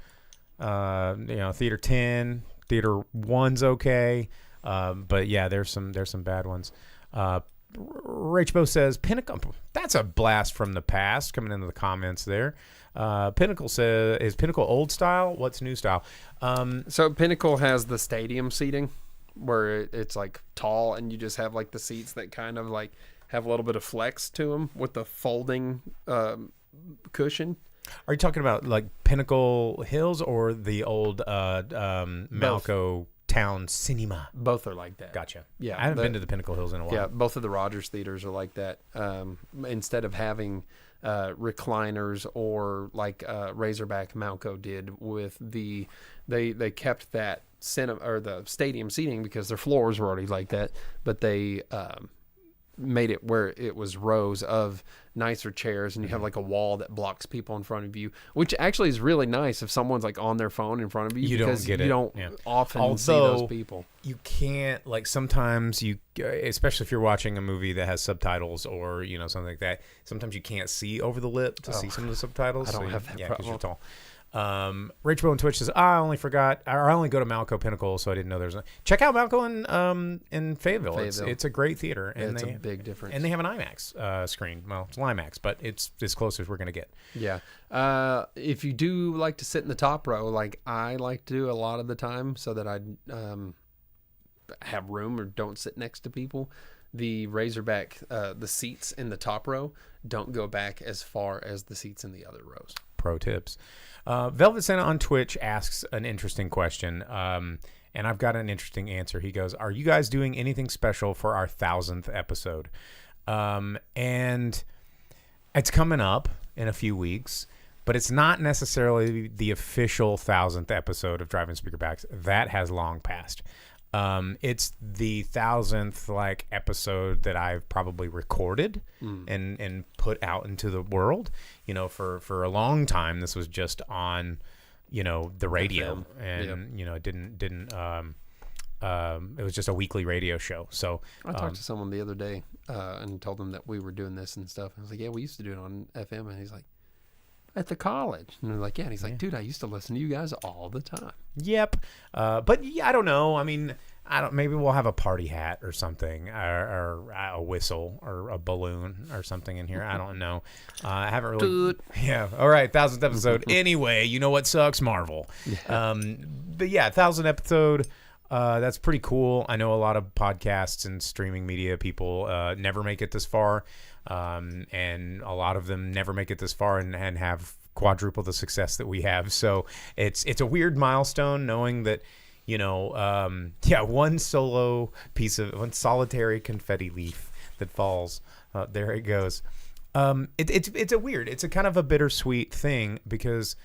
Theater 10. Theater 1's okay. But yeah, there's some bad ones. Rachbo says Pinnacle. That's a blast from the past coming into the comments there. Pinnacle says, is Pinnacle old style? What's new style?
So Pinnacle has the stadium seating where it's like tall and you just have like the seats that kind of like have a little bit of flex to them with the folding cushion.
Are you talking about like Pinnacle Hills or the old Malco Town Cinema?
Both are like that.
Gotcha.
Yeah,
I haven't been to the Pinnacle Hills in a while.
Yeah, both of the Rogers theaters are like that. Instead of having recliners or like Razorback Malco did with they kept that cinema or the stadium seating because their floors were already like that, but they made it where it was rows of nicer chairs and you have like a wall that blocks people in front of you, which actually is really nice if someone's like on their phone in front of you.
You
because
don't get it.
You don't often see
Although,
those people.
You can't, like, sometimes you, especially if you're watching a movie that has subtitles or, something like that, sometimes you can't see over the lip to see some of the subtitles.
I don't have that
because
problem.
you're tall. Rachel on Twitch says, I only go to Malco Pinnacle, so I didn't know there's check out Malco in Fayetteville. It's a great theater. And
it's a big difference.
And they have an IMAX screen. Well, it's IMAX, but it's as close as we're going to get.
Yeah. If you do like to sit in the top row, like I like to do a lot of the time so that I have room or don't sit next to people, the Razorback, the seats in the top row don't go back as far as the seats in the other rows.
Pro tips. Velvet Santa on Twitch asks an interesting question, and I've got an interesting answer. He goes, are you guys doing anything special for our 1000th episode? And it's coming up in a few weeks, but it's not necessarily the official 1000th episode of Driving Speakerbacks. That has long passed. It's the 1000th episode that I've probably recorded and put out into the world. For a long time, this was just on, the radio, and it didn't. It was just a weekly radio show. So
I talked to someone the other day and told them that we were doing this and stuff. I was like, yeah, we used to do it on FM, and he's like, at the college. And they're like, yeah. And he's like, dude, I used to listen to you guys all the time.
Yep. But yeah, I don't know. I mean, maybe we'll have a party hat or something, or a whistle or a balloon or something in here. I don't know. I haven't really. Yeah. All right. 1000th episode. Anyway, you know what sucks? Marvel. Yeah. But yeah, 1000th episode. That's pretty cool. I know a lot of podcasts and streaming media people never make it this far. And a lot of them never make it this far and have quadruple the success that we have. So it's a weird milestone knowing that, one solitary confetti leaf that falls. There it goes. It's a kind of a bittersweet thing because,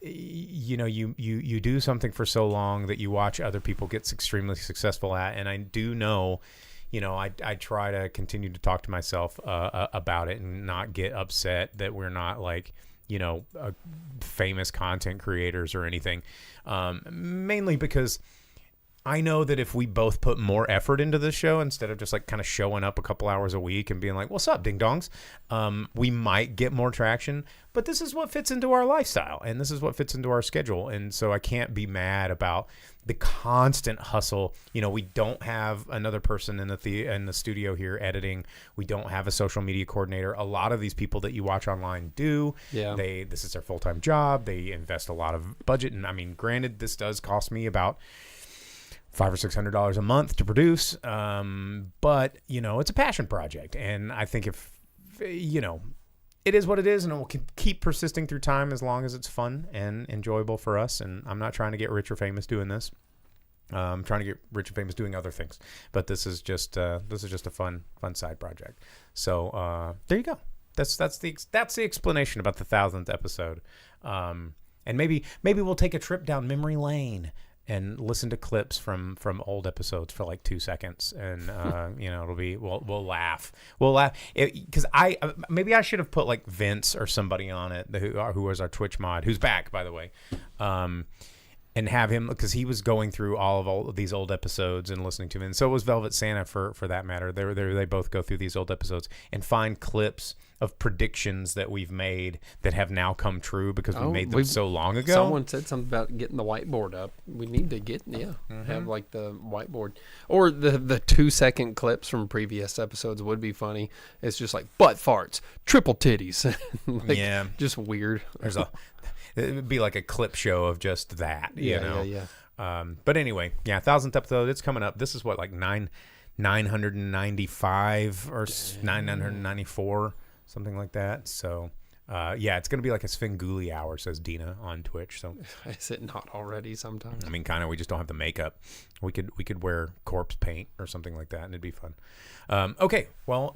you do something for so long that you watch other people get extremely successful at. And I do know, I try to continue to talk to myself about it and not get upset that we're not famous content creators or anything. Mainly because I know that if we both put more effort into this show instead of just kind of showing up a couple hours a week and being like, what's up, ding dongs? We might get more traction, but this is what fits into our lifestyle and this is what fits into our schedule. And so I can't be mad about the constant hustle. We don't have another person in the studio here editing. We don't have a social media coordinator. A lot of these people that you watch online do. Yeah. This is their full-time job. They invest a lot of budget. And I mean, granted, this does cost me about $500 or $600 a month to produce. But it's a passion project. And I think if, it is what it is, and it will keep persisting through time as long as it's fun and enjoyable for us. And I'm not trying to get rich or famous doing this. Trying to get rich and famous doing other things, but this is just a fun side project. So there you go. That's the explanation about the 1000th episode. And maybe we'll take a trip down memory lane and listen to clips from old episodes for like 2 seconds, and it'll be we'll laugh because maybe I should have put like Vince or somebody on it who was our Twitch mod, who's back, by the way, and have him, because he was going through all of these old episodes and listening to them, and so was Velvet Santa for that matter. They both go through these old episodes and find clips of predictions that we've made that have now come true because we made them so long ago.
Someone said something about getting the whiteboard up. We need to have like the whiteboard, or the 2-second clips from previous episodes would be funny. It's just like butt farts, triple titties, just weird.
It would be like a clip show of just that, you know.
Yeah.
But anyway, 1000th episode, it's coming up. This is what, like 995 or 994. Something like that. So, it's going to be like a Svengoolie hour, says Dina on Twitch. So,
is it not already sometimes?
I mean, kind of. We just don't have the makeup. We could wear corpse paint or something like that, and it'd be fun. Okay. Well,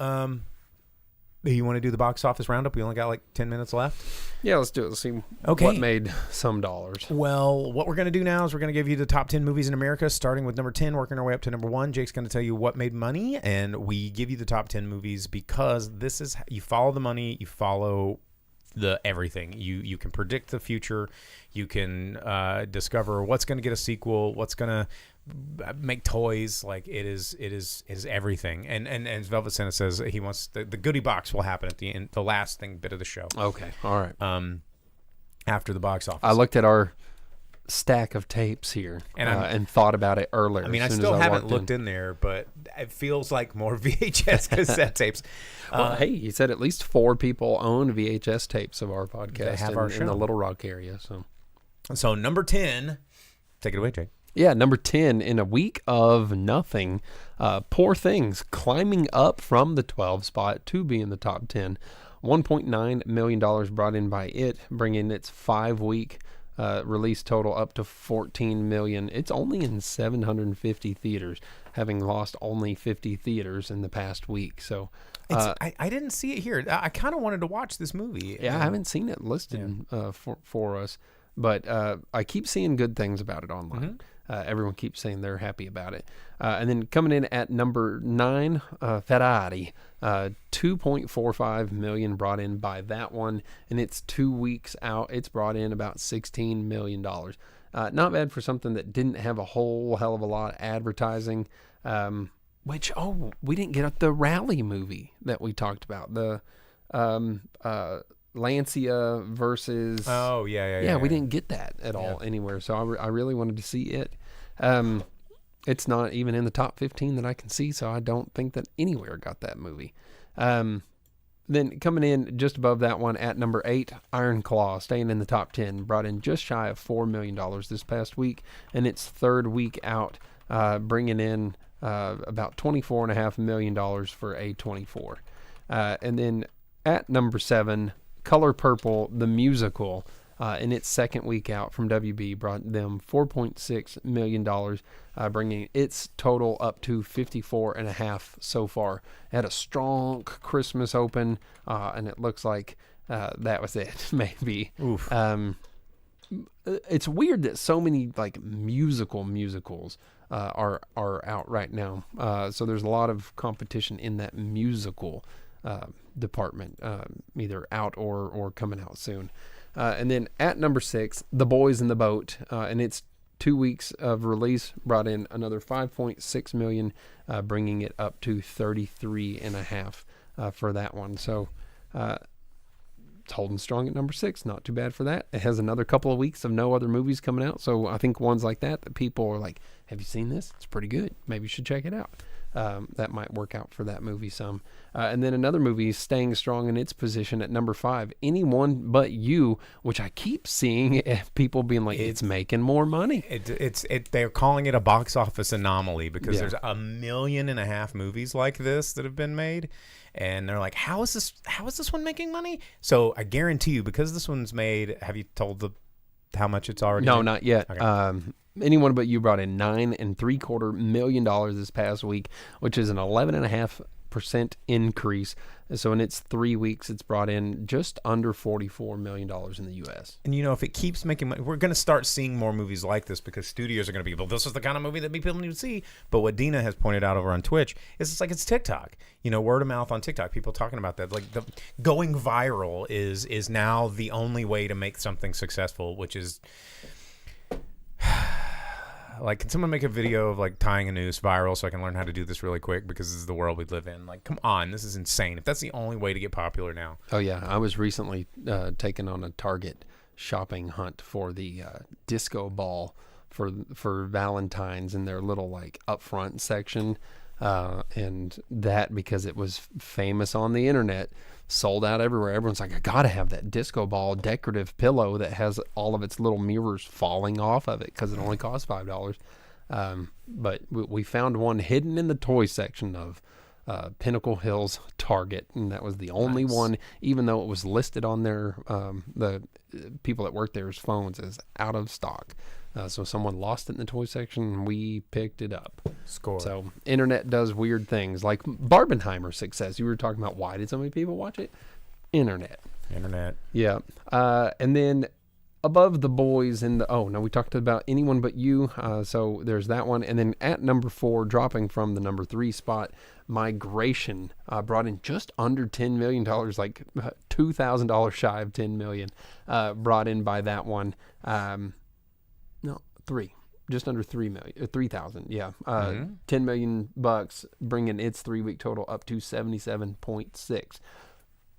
you want to do the box office roundup? We only got like 10 minutes left.
Yeah, let's do it. Let's see what made some dollars.
Well, what we're going to do now is we're going to give you the top 10 movies in America, starting with number 10, working our way up to number 1. Jake's going to tell you what made money, and we give you the top 10 movies because this is, you follow the money, you follow the everything. You can predict the future. You can discover what's going to get a sequel, what's going to make toys. Like it is everything. And as Velvet Santa says, he wants the goodie box will happen at the end, the last bit of the show.
Okay, all right.
After the box office,
I looked at our stack of tapes here and thought about it earlier.
I mean, I still haven't looked in there, but it feels like more VHS cassette tapes.
Well, hey, you said at least 4 people own VHS tapes of our podcast in the Little Rock area.
So number 10, take it away, Jake.
Yeah, number 10, in a week of nothing, Poor Things climbing up from the 12 spot to be in the top 10. $1.9 million brought in by it, bringing its 5-week release total up to $14 million. It's only in 750 theaters, having lost only 50 theaters in the past week. So
I didn't see it here. I kind of wanted to watch this movie.
Yeah, I haven't seen it listed for us, but I keep seeing good things about it online. Mm-hmm. Everyone keeps saying they're happy about it. And then coming in at number 9, Ferrari, $2.45 million brought in by that one, and it's 2 weeks out. It's brought in about $16 million. Not bad for something that didn't have a whole hell of a lot of advertising. Which we didn't get the Rally movie that we talked about, the Lancia versus.
Oh yeah.
We didn't get that at all anywhere. So I really wanted to see it. It's not even in the top 15 that I can see, so I don't think that anywhere got that movie. Then coming in just above that one at number 8, Iron Claw, staying in the top 10, brought in just shy of $4 million this past week, and its 3rd week out, bringing in about $24.5 million for A24. And then at number 7, Color Purple, the musical, in its 2nd week out from WB, brought them $4.6 million, bringing its total up to $54.5 so far. Had a strong Christmas open, and it looks like that was it, maybe.
Oof.
It's weird that so many like musicals are out right now. So there's a lot of competition in that musical department, either out or coming out soon. And then at number 6, The Boys in the Boat, and its 2 weeks of release brought in another $5.6 million, bringing it up to $33.5 for that one. So it's holding strong at number 6. Not too bad for that. It has another couple of weeks of no other movies coming out. So I think ones like that people are like, have you seen this? It's pretty good. Maybe you should check it out. That might work out for that movie some. And then another movie staying strong in its position at number 5, Anyone But You, which I keep seeing people being like, it's making more money.
They're calling it a box office anomaly because there's 1.5 million movies like this that have been made. And they're like, how is this one making money? So I guarantee you, because this one's made, have you told the how much it's already?
No,
made?
not yet.
Okay.
Anyone But You brought in $9.75 million this past week, which is an 11.5% increase. So in its 3 weeks, it's brought in just under $44 million in the U.S.
And if it keeps making money, we're going to start seeing more movies like this because studios are going to be, well, this is the kind of movie that people need to see. But what Dina has pointed out over on Twitch is it's TikTok. Word of mouth on TikTok. People talking about that. Like the going viral is now the only way to make something successful, which is like, can someone make a video of like tying a noose viral so I can learn how to do this really quick because this is the world we live in? Like, come on, this is insane. If that's the only way to get popular now.
Oh, yeah. I was recently taken on a Target shopping hunt for the disco ball for Valentine's in their little like upfront section. And that, because it was famous on the internet, sold out everywhere. Everyone's like, I gotta have that disco ball decorative pillow that has all of its little mirrors falling off of it because it only costs $5. But we found one hidden in the toy section of Pinnacle Hills Target, and that was the only one, even though it was listed on their the people that work there's phones as out of stock. So someone lost it in the toy section, and we picked it up.
Score.
So internet does weird things, like Barbenheimer's success. You were talking about why did so many people watch it? Internet. Yeah. And then above The Boys in the, we talked about Anyone But You. So there's that one. And then at number 4, dropping from the number 3 spot, Migration brought in just under $10 million, like $2,000 shy of $10 million, brought in by that one. Just under 3,000. Yeah. $10 million bucks, bringing its 3-week total up to 77.6.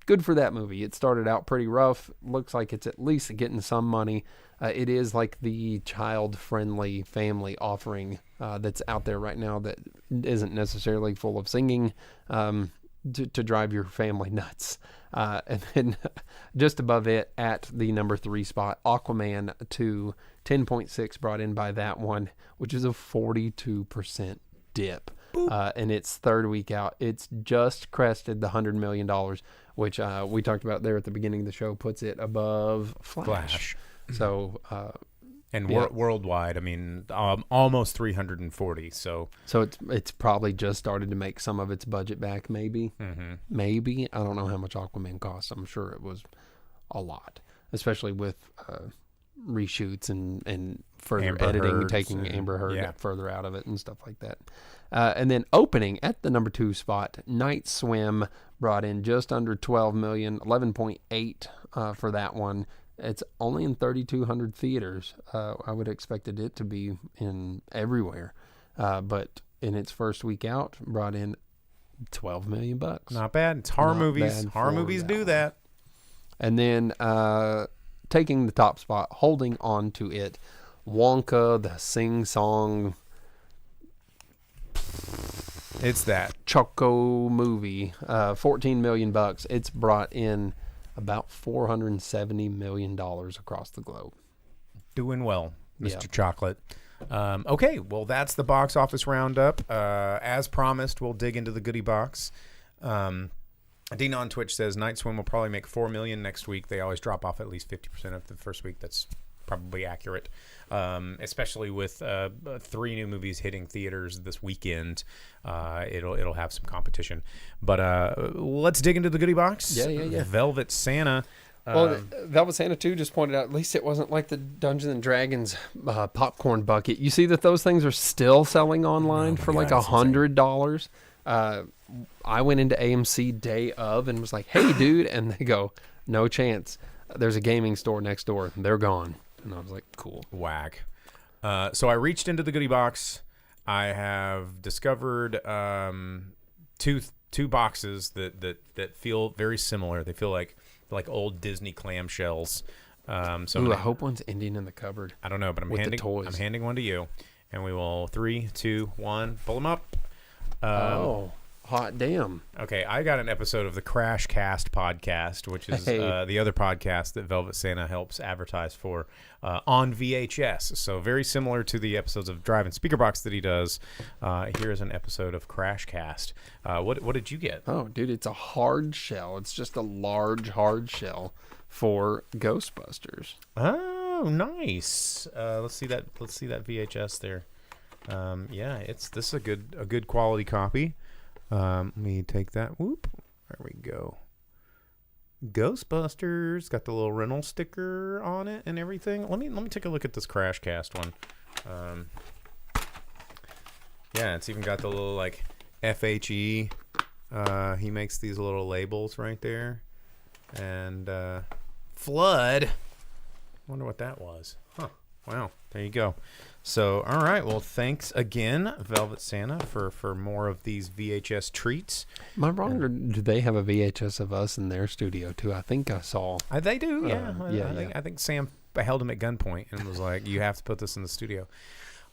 Good for that movie. It started out pretty rough. Looks like it's at least getting some money. It is like the child-friendly family offering that's out there right now that isn't necessarily full of singing to drive your family nuts. And then just above it at the number 3 spot, Aquaman 2, 10.6 brought in by that one, which is a 42% dip. In its 3rd week out, it's just crested the $100 million, which we talked about there at the beginning of the show, puts it above Flash. So,
worldwide, I mean, almost 340. So
it's probably just started to make some of its budget back. Maybe. Maybe. I don't know how much Aquaman costs. I'm sure it was a lot, especially with reshoots and further
Amber
editing,
Heard's
taking
and-
Amber Heard
yeah.
further out of it and stuff like that. And then opening at the number 2 spot, Night Swim brought in just under 12 million, 11.8 for that one. It's only in 3,200 theaters. I would expected it to be in everywhere, but in its first week out, brought in $12 million bucks.
not bad. It's horror
Not
movies.
bad
Horror
for
movies
that
do
one.
that.
And then taking the top spot, holding on to it, Wonka, the sing-song
It's that.
Choco movie, 14 million bucks. It's brought in about $470 million across the globe.
Doing well, Mr.
Yeah.
Chocolate. Okay, well, that's the box office roundup. As promised, we'll dig into the goodie box. Dina on Twitch says Night Swim will probably make $4 million next week. They always drop off at least 50% of the first week. That's probably accurate, especially with 3 new movies hitting theaters this weekend. It'll have some competition. But let's dig into the goodie box.
Yeah.
Velvet Santa.
Well, Velvet Santa 2 just pointed out, at least it wasn't like the Dungeons and Dragons popcorn bucket. You see that those things are still selling online for like
God, it's insane.
$100. I went into AMC day of and was like, hey, dude. And they go, no chance. There's a gaming store next door. They're gone. And I was like, cool.
Whack. So I reached into the goodie box. I have discovered two boxes that feel very similar. They feel like old Disney clamshells. So
Ooh, I hope one's ending in the cupboard.
I don't know, but I'm
with the
handing
toys.
I'm handing one to you, and we will 3, 2, 1, pull them up.
Hot damn.
Okay, I got an episode of the Crash Cast podcast, which is
Hey.
the other podcast that Velvet Santa helps advertise for on VHS. So very similar to the episodes of Drive and Speaker Box that he does. Here's an episode of Crash Cast. What did you get?
Oh, dude, it's a hard shell. It's just a large hard shell for Ghostbusters.
Oh, nice. Let's see that VHS there. Yeah, this is a good quality copy. Let me take that. Whoop. There we go. Ghostbusters, got the little rental sticker on it and everything. Let me take a look at this Crashcast one. Yeah, it's even got the little like FHE. He makes these little labels right there. And Flood. Wonder what that was. Huh. Wow. There you go. So, all right. Well, thanks again, Velvet Santa, for more of these VHS treats.
Am I wrong, or do they have a VHS of us in their studio too? I think I saw.
They do, yeah.
I
think Sam held him at gunpoint and was like, "You have to put this in the studio."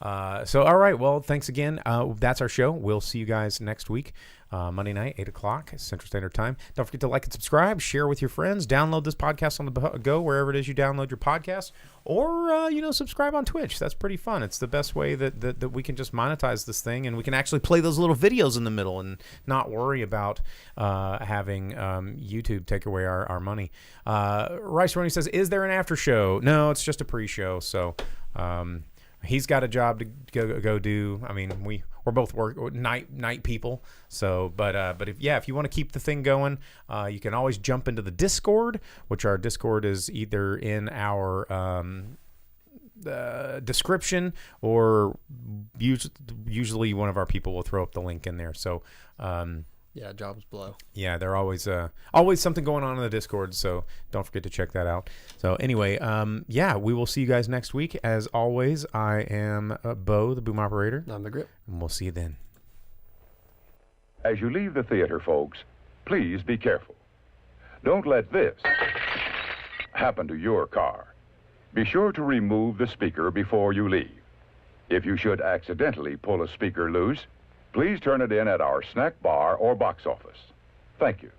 So, all right. Well, thanks again. That's our show. We'll see you guys next week, Monday night, 8 o'clock Central Standard Time. Don't forget to like and subscribe, share with your friends, download this podcast on the go, wherever it is you download your podcast, or, subscribe on Twitch. That's pretty fun. It's the best way that we can just monetize this thing, and we can actually play those little videos in the middle and not worry about having YouTube take away our money. Rice Roney says, is there an after show? No, it's just a pre-show, so... he's got a job to go do. I mean, we're both night people. So, but if you want to keep the thing going, you can always jump into the Discord, which our Discord is either in our description, or usually one of our people will throw up the link in there. So,
yeah, jobs blow.
Yeah, there always something going on in the Discord, so don't forget to check that out. So anyway, we will see you guys next week. As always, I am Bo, the boom operator.
I'm the Grip.
And we'll see you then.
As you leave the theater, folks, please be careful. Don't let this happen to your car. Be sure to remove the speaker before you leave. If you should accidentally pull a speaker loose, please turn it in at our snack bar or box office. Thank you.